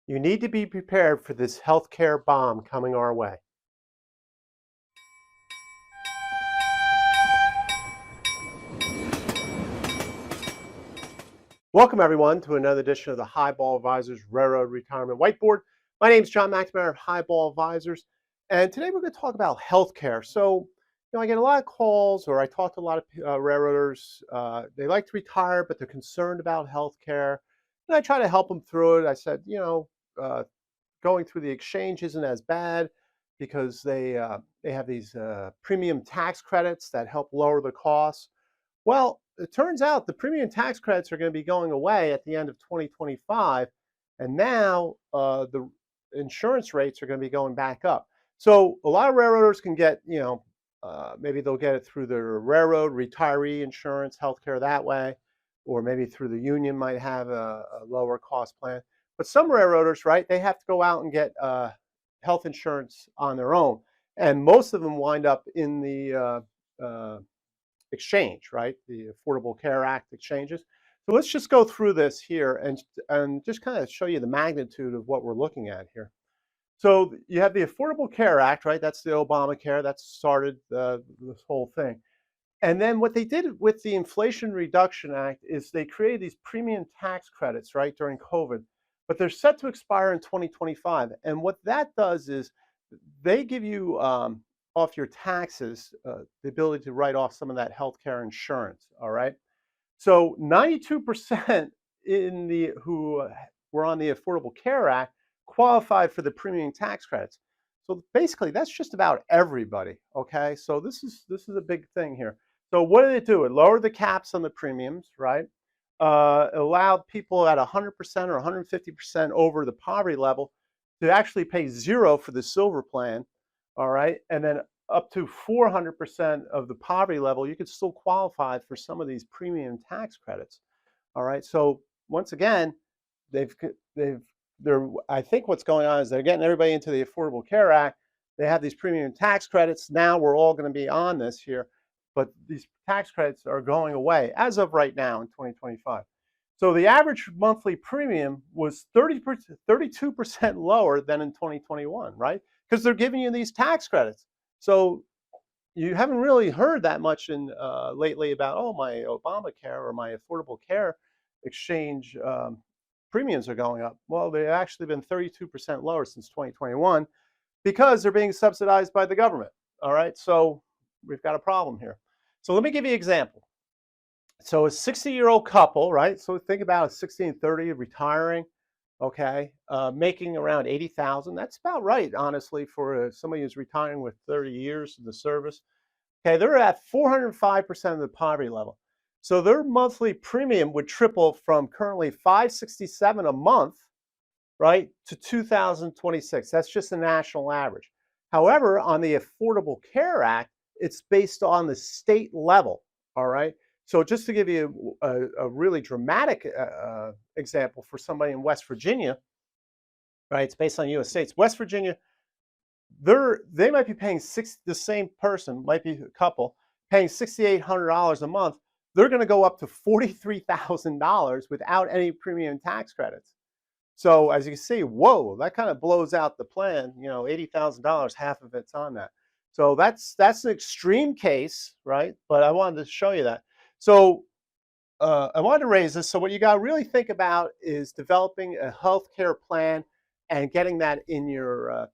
You need to be prepared for this healthcare bomb coming our way. Welcome, everyone, to another edition of the Highball Advisors Railroad Retirement Whiteboard. My name is John McNamara of Highball Advisors, and today we're going to talk about healthcare. So, I get a lot of calls, or I talk to a lot of railroaders. They like to retire, but they're concerned about healthcare, and I try to help them through it. I said, uh, going through the exchange isn't as bad because they have these premium tax credits that help lower the costs. Well, it turns out the premium tax credits are going to be going away at the end of 2025, and now the insurance rates are going to be going back up. So a lot of railroaders can get, maybe they'll get it through their railroad retiree insurance, healthcare that way, or maybe through the union might have a lower cost plan. But some railroaders, right, they have to go out and get health insurance on their own, and most of them wind up in the exchange, right? The Affordable Care Act exchanges. So let's just go through this here and just kind of show you the magnitude of what we're looking at here. So you have the Affordable Care Act, right? That's the Obamacare that started this whole thing. And then what they did with the Inflation Reduction Act is they created these premium tax credits, right, during COVID, but they're set to expire in 2025. And what that does is they give you off your taxes the ability to write off some of that healthcare insurance. All right. So 92% in the who were on the Affordable Care Act qualified for the premium tax credits. So basically, that's just about everybody. Okay. So this is a big thing here. So what did it do? It lowered the caps on the premiums, right? Allowed people at 100% or 150% over the poverty level to actually pay zero for the silver plan. All right. And then up to 400% of the poverty level, you could still qualify for some of these premium tax credits. All right. So once again, I think what's going on is they're getting everybody into the Affordable Care Act. They have these premium tax credits. Now we're all going to be on this here, but these tax credits are going away as of right now in 2025. So the average monthly premium was 32% lower than in 2021, right? Because they're giving you these tax credits. So you haven't really heard that much in lately about, oh, my Obamacare or my Affordable Care exchange premiums are going up. Well, they've actually been 32% lower since 2021 because they're being subsidized by the government. All right, so we've got a problem here. So let me give you an example. So a 60-year-old couple, right? So think about a 60 and 30 retiring, okay, making around 80,000. That's about right, honestly, for somebody who's retiring with 30 years in the service. Okay, they're at 405% of the poverty level. So their monthly premium would triple from currently $567 a month, right, to $2,026. That's just the national average. However, on the Affordable Care Act, it's based on the state level, all right? So just to give you a really dramatic example for somebody in West Virginia, right? It's based on U.S. states. West Virginia, they might be paying the same person, might be a couple, paying $6,800 a month. They're going to go up to $43,000 without any premium tax credits. So as you can see, whoa, that kind of blows out the plan. $80,000, half of it's on that. So that's an extreme case, right? But I wanted to show you that. So I wanted to raise this. So what you got to really think about is developing a healthcare plan and getting that in your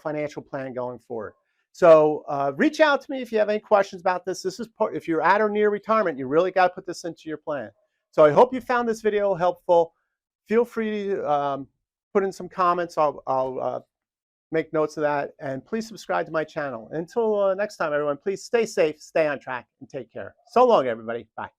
financial plan going forward. So reach out to me if you have any questions about this. This is if you're at or near retirement, you really got to put this into your plan. So I hope you found this video helpful. Feel free to put in some comments. I'll make notes of that. And please subscribe to my channel. Until next time, everyone, please stay safe, stay on track, and take care. So long, everybody. Bye.